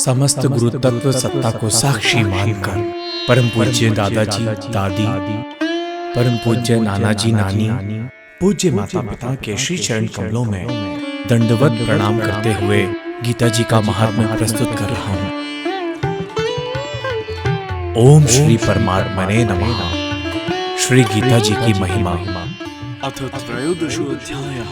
समस्त गुरु तत्व सत्ता को साक्षी मानकर परम पूज्य दादाजी दादी, परम पूज्य नानाजी नानी, पूज्य माता पिता के श्री चरण कमलों में दंडवत प्रणाम करते हुए गीता जी का महात्म्य प्रस्तुत कर रहा हूँ। ओम श्री परमात्मने नमः। श्री गीता जी की महिमा। अथ त्रयोदशोऽध्यायः।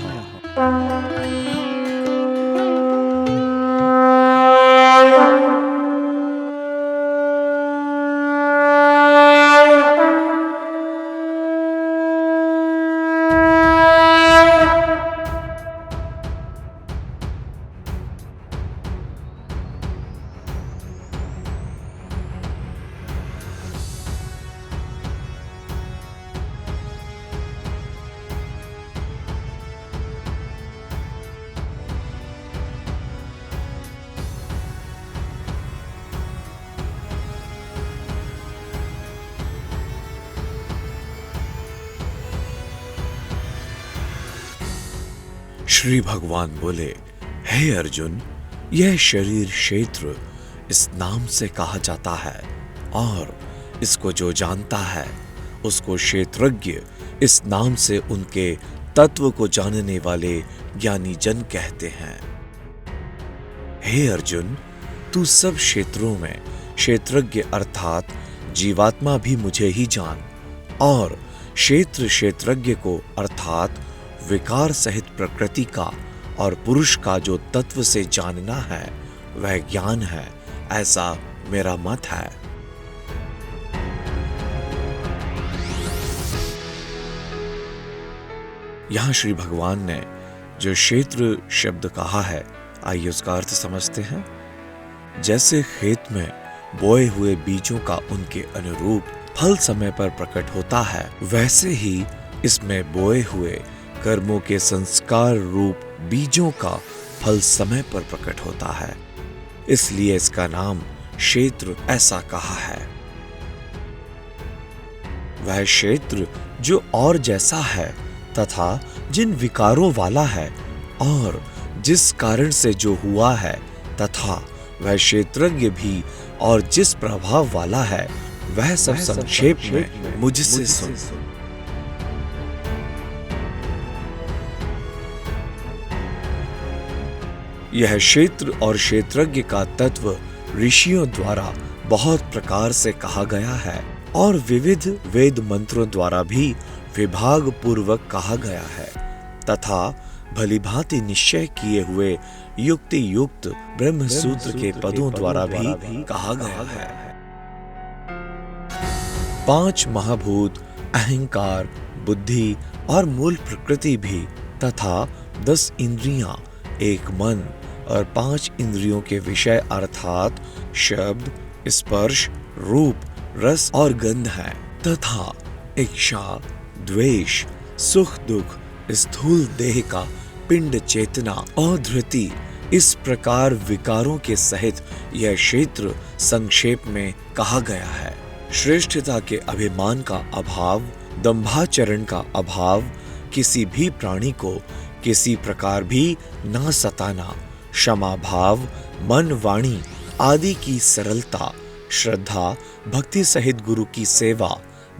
श्री भगवान बोले, हे अर्जुन, यह शरीर क्षेत्र इस नाम से कहा जाता है और इसको जो जानता है उसको क्षेत्रज्ञ इस नाम से उनके तत्व को जानने वाले ज्ञानी जन कहते हैं। हे अर्जुन, तू सब क्षेत्रों में क्षेत्रज्ञ अर्थात जीवात्मा भी मुझे ही जान और क्षेत्र क्षेत्रज्ञ को अर्थात विकार सहित प्रकृति का और पुरुष का जो तत्व से जानना है वह ज्ञान है, ऐसा मेरा मत है। यहां श्री भगवान ने जो क्षेत्र शब्द कहा है, आइए उसका अर्थ समझते हैं। जैसे खेत में बोए हुए बीजों का उनके अनुरूप फल समय पर प्रकट होता है, वैसे ही इसमें बोए हुए कर्मों के संस्कार रूप बीजों का फल समय पर प्रकट होता है, इसलिए इसका नाम क्षेत्र ऐसा कहा है। वह क्षेत्र जो और जैसा है तथा जिन विकारों वाला है और जिस कारण से जो हुआ है तथा वह क्षेत्रज्ञ भी और जिस प्रभाव वाला है, वह सब संक्षेप में मुझसे सुन। यह क्षेत्र और क्षेत्रज्ञ का तत्व ऋषियों द्वारा बहुत प्रकार से कहा गया है और विविध वेद मंत्रों द्वारा भी विभाग पूर्वक कहा गया है तथा भलीभांति निश्चय किए हुए युक्ति युक्त ब्रह्म सूत्र के पदों द्वारा भी कहा गया है। 5 महाभूत, अहंकार, बुद्धि और मूल प्रकृति भी तथा 10 इंद्रियां, एक मन और 5 इंद्रियों के विषय अर्थात शब्द, स्पर्श, रूप, रस और गंध है तथा इच्छा, द्वेष, सुख दुख, स्थूल देह का पिंड चेतना और धृति, इस प्रकार विकारों के सहित यह क्षेत्र संक्षेप में कहा गया है। श्रेष्ठता के अभिमान का अभाव, दंभाचरण का अभाव, किसी भी प्राणी को किसी प्रकार भी ना सताना, क्षमा भाव, मन वाणी आदि की सरलता, श्रद्धा भक्ति सहित गुरु की सेवा,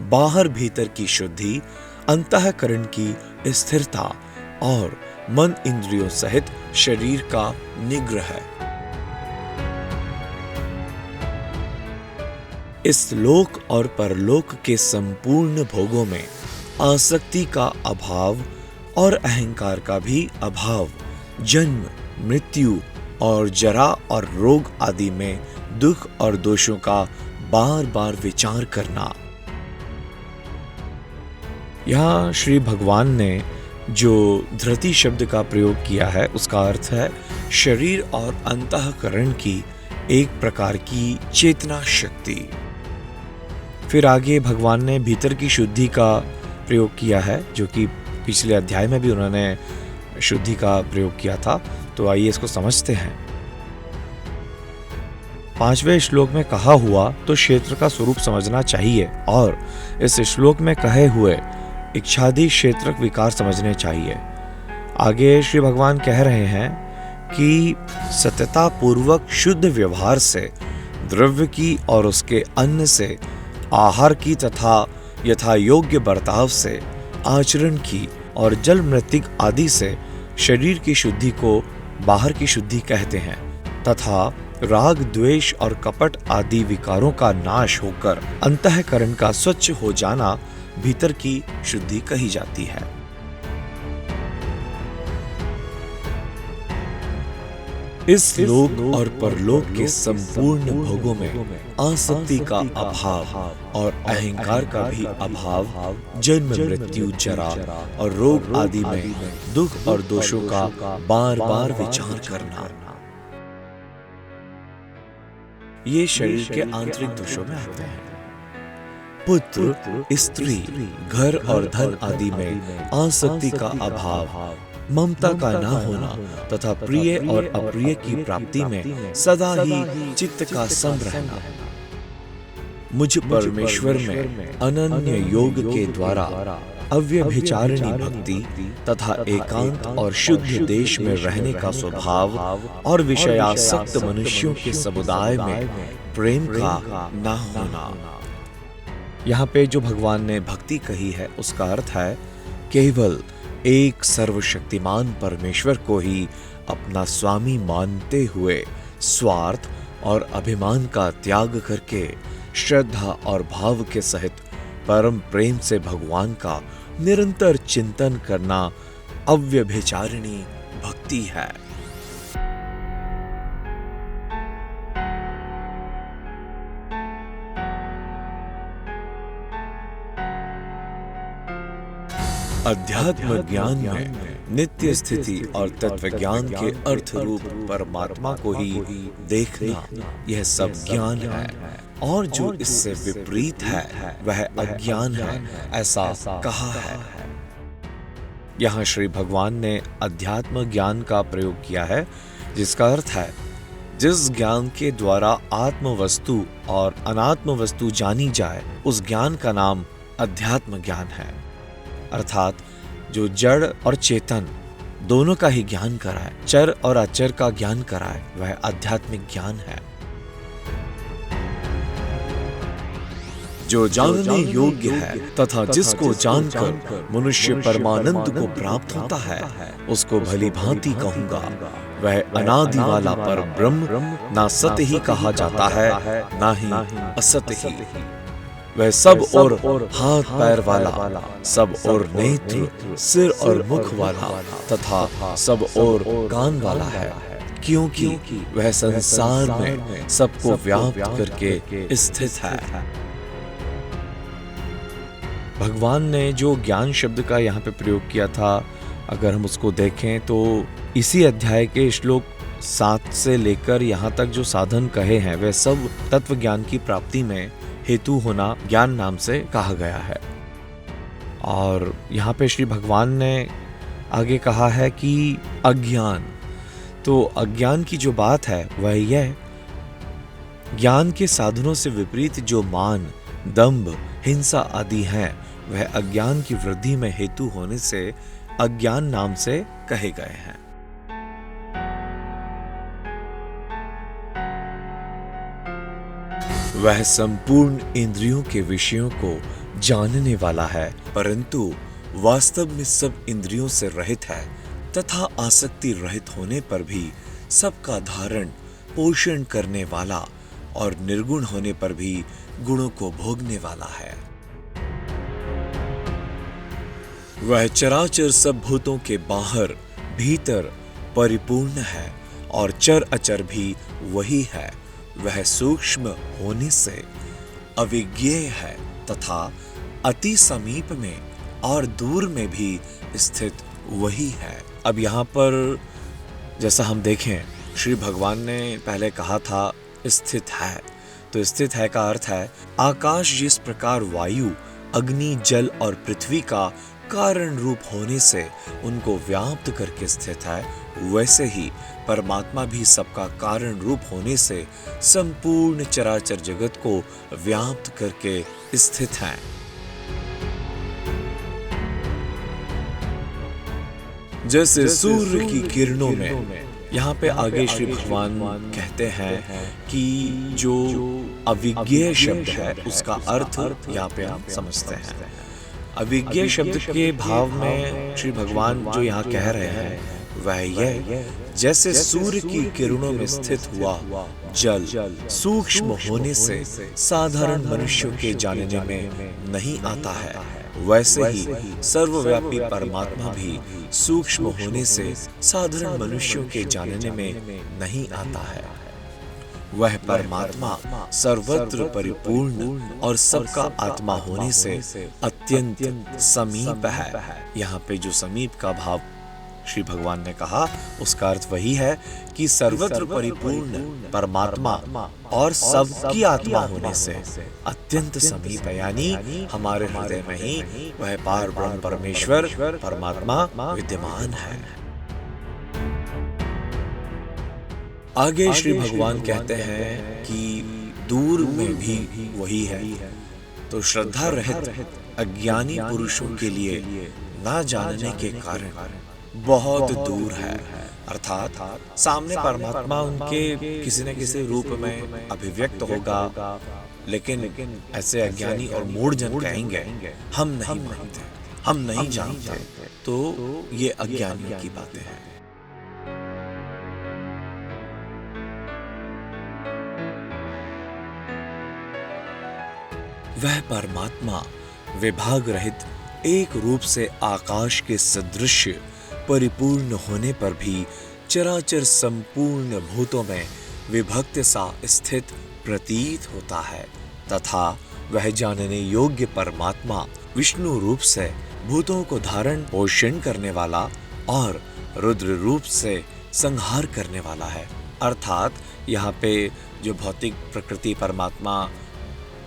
बाहर भीतर की शुद्धि, अंतःकरण की स्थिरता और मन इंद्रियों सहित शरीर का निग्रह। इस लोक और परलोक के संपूर्ण भोगों में आसक्ति का अभाव और अहंकार का भी अभाव, जन्म, मृत्यु और जरा और रोग आदि में दुख और दोषों का बार बार विचार करना। यहाँ श्री भगवान ने जो धृति शब्द का प्रयोग किया है उसका अर्थ है शरीर और अंतःकरण की एक प्रकार की चेतना शक्ति। फिर आगे भगवान ने भीतर की शुद्धि का प्रयोग किया है, जो कि पिछले अध्याय में भी उन्होंने शुद्धि का प्रयोग किया था। तो आइए इसको समझते हैं। 5वें श्लोक में कहा हुआ तो क्षेत्र का स्वरूप समझना चाहिए और इस श्लोक में कहे हुए इच्छादि क्षेत्रक विकार समझने चाहिए। आगे श्री भगवान कह रहे हैं कि सत्यता पूर्वक शुद्ध व्यवहार से द्रव्य की और उसके अन्न से, आहार की तथा यथा योग्य बर्ताव से, आचरण की और जल मृतिक आदि से शरीर की शुद्धि को बाहर की शुद्धि कहते हैं, तथा राग द्वेष और कपट आदि विकारों का नाश होकर अंतःकरण का स्वच्छ हो जाना भीतर की शुद्धि कही जाती है। इस लोक और परलोक के संपूर्ण भोगों में आसक्ति का अभाव और अहंकार का भी अभाव, जन्म मृत्यु जरा और रोग आदि में दुख और दोषों का बार बार विचार करना, ये शरीर के आंतरिक दोषों में आते हैं। पुत्र, स्त्री, घर और धन आदि में आसक्ति का अभाव, ममता का न होना तथा प्रिय और अप्रिय की प्राप्ति में सदा ही चित्त का सम रहना, मुझ परमेश्वर में अनन्य योग के द्वारा अव्यभिचारिणी भक्ति तथा एकांत और शुद्ध देश में रहने का स्वभाव और विषयासक्त मनुष्यों के समुदाय में प्रेम का न होना। यहाँ पे जो भगवान ने भक्ति कही है उसका अर्थ है केवल एक सर्वशक्तिमान परमेश्वर को ही अपना स्वामी मानते हुए स्वार्थ और अभिमान का त्याग करके श्रद्धा और भाव के सहित परम प्रेम से भगवान का निरंतर चिंतन करना अव्यभिचारिणी भक्ति है। अध्यात्म ज्ञान में नित्य स्थिति और तत्व ज्ञान के अर्थ रूप परमात्मा को ही देखना, यह सब ज्ञान है, और जो इससे विपरीत है वह अज्ञान है, ऐसा कहा है। यहाँ श्री भगवान ने अध्यात्म ज्ञान का प्रयोग किया है, जिसका अर्थ है जिस ज्ञान के द्वारा आत्म वस्तु और अनात्म वस्तु जानी जाए, उस ज्ञान का नाम अध्यात्म ज्ञान है। अर्थात जो जड़ और चेतन दोनों का ही ज्ञान कराए, चर और अचर का ज्ञान कराए, वह आध्यात्मिक ज्ञान है। जो जानने योग्य है तथा जिसको जानकर मनुष्य परमानंद को प्राप्त होता है, उसको भली भांति कहूंगा, वह अनादि वाला पर ब्रह्म ना सत्य ही कहा जाता है, ना ही असत्य ही। वह सब और हाथ पैर वाला, सब और नेत्र, सिर और मुख वाला तथा सब और कान वाला है, क्योंकि वह संसार में सबको व्याप्त करके स्थित है। भगवान ने जो ज्ञान शब्द का यहाँ पे प्रयोग किया था, अगर हम उसको देखें तो इसी अध्याय के श्लोक 7 से लेकर यहाँ तक जो साधन कहे हैं, वे सब तत्व ज्ञान की प्राप्ति में हेतु होना ज्ञान नाम से कहा गया है। और यहाँ पे श्री भगवान ने आगे कहा है कि अज्ञान, तो अज्ञान की जो बात है वह यह, ज्ञान के साधनों से विपरीत जो मान, दंभ, हिंसा आदि हैं, वह अज्ञान की वृद्धि में हेतु होने से अज्ञान नाम से कहे गए हैं। वह संपूर्ण इंद्रियों के विषयों को जानने वाला है, परंतु वास्तव में सब इंद्रियों से रहित है तथा आसक्ति रहित होने पर भी सबका धारण पोषण करने वाला और निर्गुण होने पर भी गुणों को भोगने वाला है। वह चराचर सब भूतों के बाहर भीतर परिपूर्ण है और चर अचर भी वही है। वह सूक्ष्म होने से अविज्ञेय है तथा अति समीप में और दूर में भी स्थित वही है। अब यहाँ पर जैसा हम देखें, श्री भगवान ने पहले कहा था स्थित है, तो स्थित है का अर्थ है आकाश जिस प्रकार वायु, अग्नि, जल और पृथ्वी का कारण रूप होने से उनको व्याप्त करके स्थित है, वैसे ही परमात्मा भी सबका कारण रूप होने से संपूर्ण चराचर जगत को व्याप्त करके स्थित है। जैसे सूर्य की किरणों में यहाँ पे आगे श्री भगवान कहते हैं कि जो अविज्ञेय शब्द है उसका अर्थ यहाँ पे हम समझते हैं। अविज्ञेय शब्द के भाव में श्री भगवान जो यहाँ कह रहे हैं वह यह, जैसे सूर्य की किरणों में स्थित हुआ जल सूक्ष्म होने से साधारण मनुष्यों के जानने में नहीं आता है, वैसे ही सर्वव्यापी परमात्मा भी सूक्ष्म होने से साधारण मनुष्यों के जानने में नहीं आता है। वह परमात्मा सर्वत्र परिपूर्ण और सबका आत्मा होने से अत्यंत समीप है। यहाँ पे जो समीप का भाव श्री भगवान ने कहा उसका अर्थ वही है कि सर्वत्र परिपूर्ण परमात्मा और सबकी आत्मा होने से अत्यंत समीप है, यानी हमारे हृदय में ही वह पार ब्रह्म परमेश्वर परमात्मा विद्यमान है। आगे श्री भगवान कहते हैं कि दूर में भी वही है, तो श्रद्धा रहित अज्ञानी पुरुषों के लिए ना जानने के कारण बहुत दूर है, अर्थात सामने परमात्मा उनके किसी न किसी रूप में अभिव्यक्त होगा, लेकिन ऐसे अज्ञानी और मूढ़ जन कहेंगे हम नहीं मानते, हम नहीं जानते, तो ये अज्ञानियों की बातें हैं। वह परमात्मा विभाग रहित एक रूप से आकाश के सदृश परिपूर्ण होने पर भी चराचर संपूर्ण भूतों में विभक्त सा स्थित प्रतीत होता है, तथा वह जानने योग्य परमात्मा विष्णु रूप से भूतों को धारण पोषण करने वाला और रुद्र रूप से संहार करने वाला है। अर्थात यहाँ पे जो भौतिक प्रकृति परमात्मा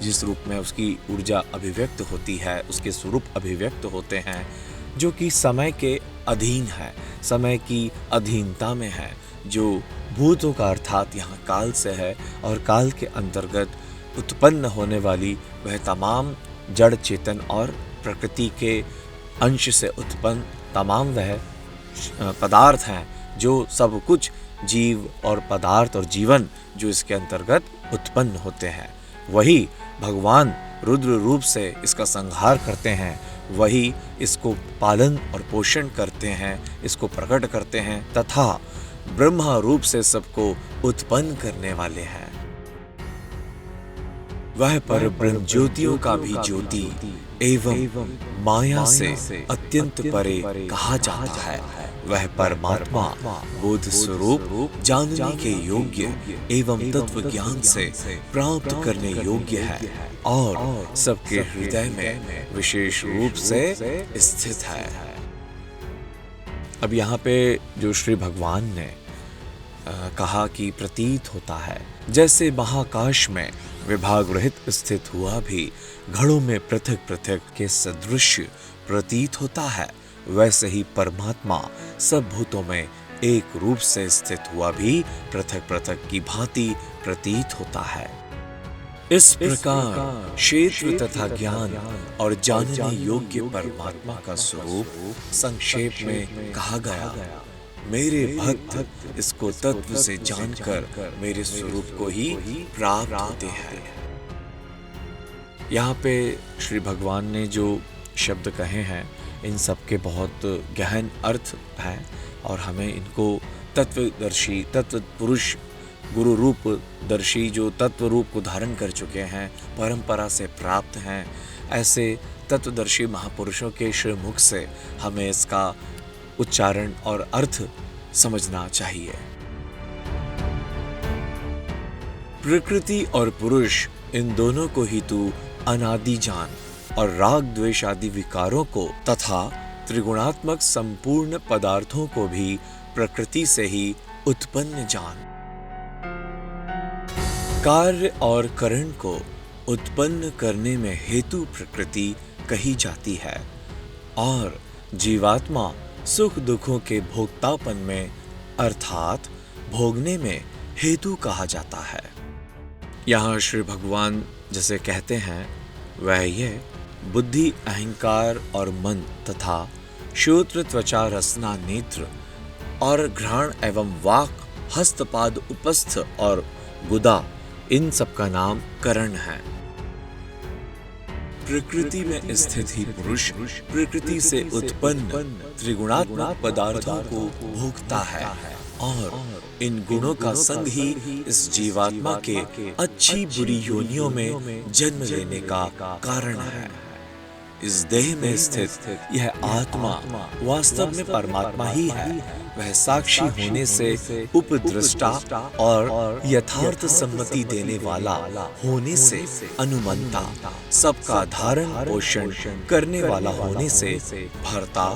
जिस रूप में उसकी ऊर्जा अभिव्यक्त होती है, उसके स्वरूप अभिव्यक्त होते हैं, जो कि समय के अधीन है, समय की अधीनता में है, जो भूतों का अर्थात यहाँ काल से है और काल के अंतर्गत उत्पन्न होने वाली वह तमाम जड़ चेतन और प्रकृति के अंश से उत्पन्न तमाम वह पदार्थ हैं, जो सब कुछ जीव और पदार्थ और जीवन जो इसके अंतर्गत उत्पन्न होते हैं। वही भगवान रुद्र रूप से इसका संहार करते हैं, वही इसको पालन और पोषण करते हैं, इसको प्रकट करते हैं, तथा ब्रह्मा रूप से सबको उत्पन्न करने वाले हैं। वह पर ब्रह्म ज्योतियों का भी ज्योति एवं माया से अत्यंत परे कहा जाता है। वह परमात्मा बोध स्वरूप जानने के योग्य एवं तत्व ज्ञान से प्राप्त करने योग्य है और सबके हृदय में विशेष रूप से स्थित है। अब यहाँ पे जो श्री भगवान ने कहा कि प्रतीत होता है, जैसे महाकाश में विभाग रहित स्थित हुआ भी घड़ों में पृथक पृथक के सदृश प्रतीत होता है, वैसे ही परमात्मा सब भूतों में एक रूप से स्थित हुआ भी पृथक पृथक की भांति प्रतीत होता है। इस प्रकार क्षेत्र तथा ज्ञान और जानने योग्य परमात्मा का स्वरूप संक्षेप में कहा गया। मेरे भक्त इसको तत्व से जानकर मेरे स्वरूप को ही प्राप्त होते हैं। यहाँ पे श्री भगवान ने जो शब्द कहे हैं इन सब के बहुत गहन अर्थ हैं और हमें इनको तत्वदर्शी तत्व पुरुष गुरु रूप दर्शी जो तत्व रूप को धारण कर चुके हैं, परंपरा से प्राप्त हैं, ऐसे तत्वदर्शी महापुरुषों के श्रीमुख से हमें इसका उच्चारण और अर्थ समझना चाहिए। प्रकृति और पुरुष इन दोनों को ही तू अनादि जान और राग द्वेष आदि विकारों को तथा त्रिगुणात्मक संपूर्ण पदार्थों को भी प्रकृति से ही उत्पन्न जान। कार्य और करण को उत्पन्न करने में हेतु प्रकृति कही जाती है और जीवात्मा सुख दुखों के भोक्तापन में अर्थात भोगने में हेतु कहा जाता है। यहाँ श्री भगवान जैसे कहते हैं वह यह बुद्धि अहंकार और मन तथा श्रोत्र त्वचा रसना नेत्र और घ्राण एवं वाक, हस्तपाद, उपस्थ और गुदा, इन सब का नाम करण है। प्रकृति में स्थित ही पुरुष प्रकृति से उत्पन्न त्रिगुणात्मक पदार्थों को भोगता है और इन गुणों का संग ही इस जीवात्मा के अच्छी बुरी योनियों में जन्म लेने का कारण है। इस देह में स्थित यह आत्मा वास्तव में परमात्मा ही है। वह साक्षी होने से उपद्रष्टा और यथार्थ सम्मति देने वाला होने से अनुमंता, सबका धारण पोषण करने वाला होने से भर्ता,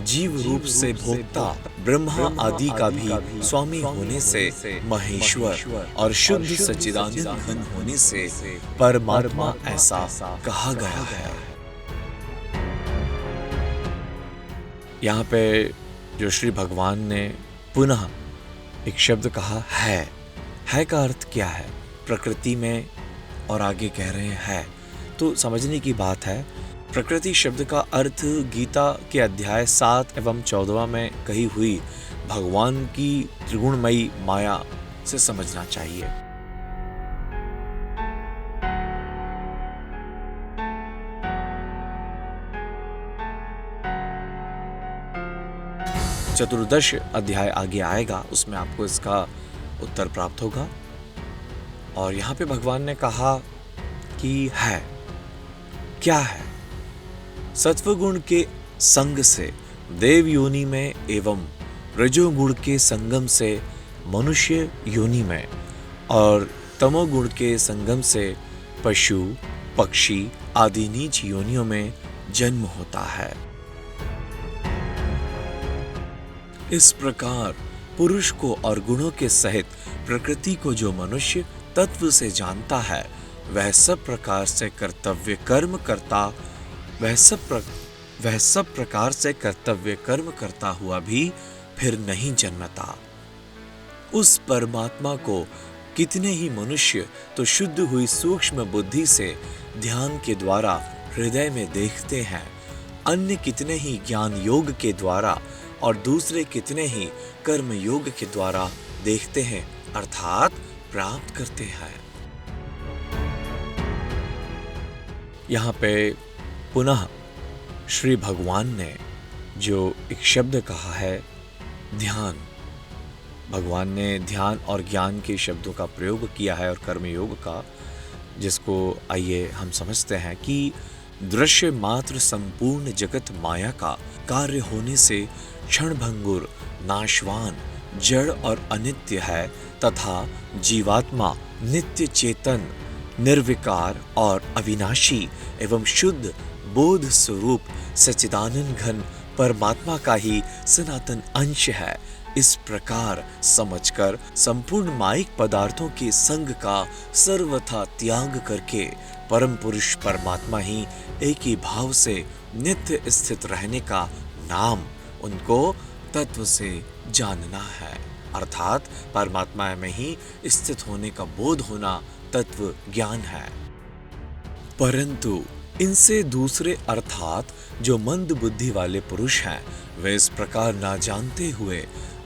जीव रूप से भोक्ता, ब्रह्मा आदि का भी स्वामी होने से महेश्वर और शुद्ध सच्चिदानंद घन होने से परमात्मा ऐसा कहा गया है। यहाँ पे जो श्री भगवान ने पुनः एक शब्द कहा है का अर्थ क्या है प्रकृति में, और आगे कह रहे हैं है, तो समझने की बात है। प्रकृति शब्द का अर्थ गीता के अध्याय 7 एवं 14 में कही हुई भगवान की त्रिगुणमयी माया से समझना चाहिए। चतुर्दश अध्याय आगे आएगा, उसमें आपको इसका उत्तर प्राप्त होगा। और यहाँ पे भगवान ने कहा कि है, क्या है? सत्वगुण के संग से देव योनि में एवं रजोगुण के संगम से मनुष्य योनि में और तमोगुण के संगम से पशु, पक्षी आदि नीच योनियों में जन्म होता है। इस प्रकार पुरुष को और गुणों के सहित प्रकृति को जो मनुष्य तत्व से जानता है, वह सब प्रकार से कर्तव्य कर्म करता हुआ भी फिर नहीं जन्मता। उस परमात्मा को कितने ही मनुष्य तो शुद्ध हुई सूक्ष्म बुद्धि से ध्यान के द्वारा हृदय में देखते हैं, अन्य कितने ही ज्ञान योग के द्वारा और दूसरे कितने ही कर्म योग के द्वारा देखते हैं, अर्थात प्राप्त करते हैं। यहाँ पे पुनः श्री भगवान ने जो एक शब्द कहा है ध्यान, भगवान ने ध्यान और ज्ञान के शब्दों का प्रयोग किया है और कर्मयोग का, जिसको आइए हम समझते हैं कि दृश्य मात्र संपूर्ण जगत माया का कार्य होने से क्षणभंगुर, नाशवान, जड़ और अनित्य है तथा जीवात्मा नित्य चेतन, निर्विकार और अविनाशी एवं शुद्ध बोध स्वरूप सच्चिदानंद घन परमात्मा का ही सनातन अंश है। इस प्रकार समझकर संपूर्ण माइक पदार्थों के संग का सर्वथा त्याग करके परम पुरुष परमात्मा ही एक ही भाव से नित्य स्थित रहने का नाम उनको तत्व से जानना है, अर्थात परमात्मा में ही स्थित होने का बोध होना तत्व ज्ञान है। परंतु इनसे दूसरे अर्थात जो मंद बुद्धि वाले पुरुष हैं, वे इस प्रकार ना जानते हुए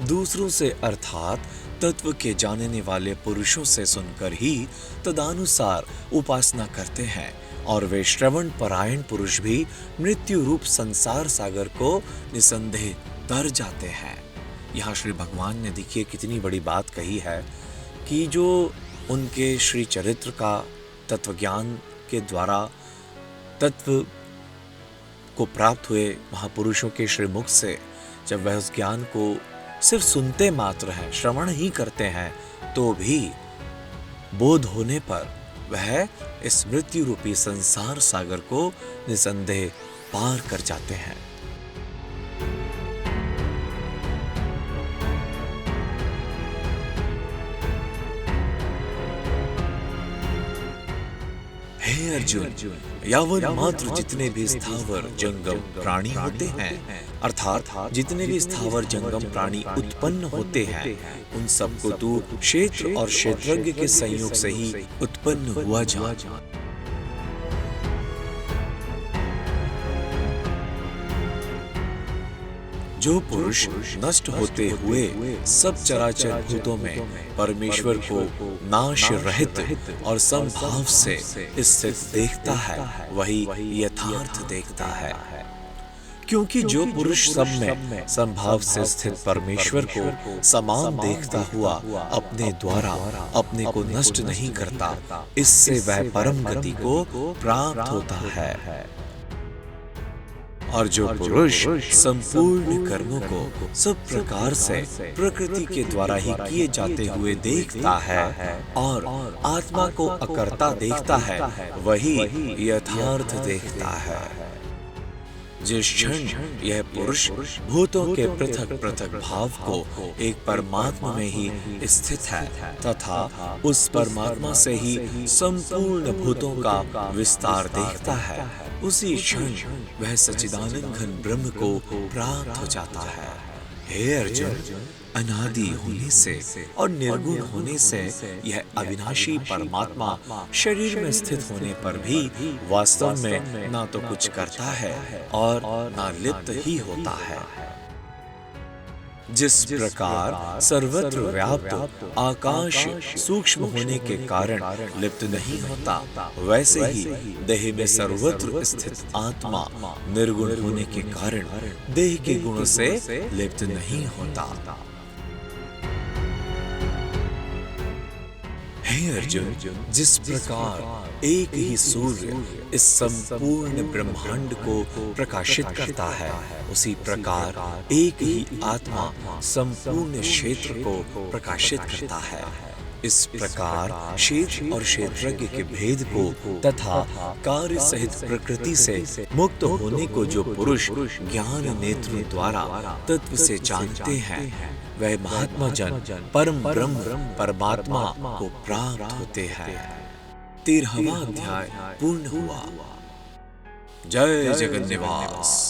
दूसरों से अर्थात तत्व के जानने वाले पुरुषों से सुनकर ही तदानुसार उपासना करते हैं, और वे श्रवण परायण पुरुष भी मृत्यु रूप संसार सागर को निसंदेह तर जाते हैं। यहाँ श्री भगवान ने देखिए कितनी बड़ी बात कही है कि जो उनके श्री चरित्र का तत्व ज्ञान के द्वारा तत्व को प्राप्त हुए महापुरुषों के श्रीमुख से जब वह उस ज्ञान को सिर्फ सुनते मात्र हैं, श्रवण ही करते हैं, तो भी बोध होने पर वह इस मृत्यु रूपी संसार सागर को निसंदेह पार कर जाते हैं। हे अर्जुन, यावन मात्र जितने भी स्थावर जंगम प्राणी होते हैं, अर्थात जितने भी स्थावर जंगम प्राणी उत्पन्न होते हैं, उन सबको तू क्षेत्र और क्षेत्रज्ञ के संयोग से ही उत्पन्न हुआ जा। जो पुरुष नष्ट होते हुए सब चराचर भूतों में परमेश्वर को नाश रहित और समभाव से स्थित देखता है, वही यथार्थ देखता है। क्योंकि जो पुरुष सब में संभाव से स्थित परमेश्वर को समान देखता हुआ अपने द्वारा अपने को नष्ट नहीं करता, इससे वह परम गति को प्राप्त होता है। और जो पुरुष संपूर्ण कर्मों को सब प्रकार से प्रकृति के द्वारा ही किए जाते हुए देखता है और आत्मा को अकर्ता देखता है, वही यथार्थ देखता है। जिस क्षण यह पुरुष भूतों के पृथक पृथक भाव को एक परमात्मा में ही स्थित है तथा उस परमात्मा से ही संपूर्ण भूतों का विस्तार देखता है, उसी क्षण वह सच्चिदानंद घन ब्रह्म को प्राप्त हो जाता है। हे अर्जुन, अनादि होने से और निर्गुण होने से यह अविनाशी परमात्मा शरीर में स्थित होने पर भी वास्तव में ना तो कुछ करता है और ना लिप्त ही होता है। जिस प्रकार सर्वत्र व्याप्त आकाश सूक्ष्म होने के कारण लिप्त नहीं होता, वैसे ही देह में सर्वत्र स्थित आत्मा निर्गुण होने के कारण देह के गुणों से लिप्त नहीं होता। हे अर्जुन, जिस प्रकार एक ही सूर्य इस संपूर्ण ब्रह्मांड को प्रकाशित करता है, उसी प्रकार एक ही आत्मा संपूर्ण क्षेत्र को प्रकाशित करता है। इस प्रकार क्षेत्र और क्षेत्रज्ञ के भेद को तथा कार्य सहित प्रकृति से मुक्त होने को जो पुरुष ज्ञान नेत्र द्वारा तत्व से जानते हैं, वह महात्मा जन परम ब्रह्म परमात्मा को प्राप्त होते हैं। 13वां अध्याय पूर्ण हुआ। जय जगन्निवास।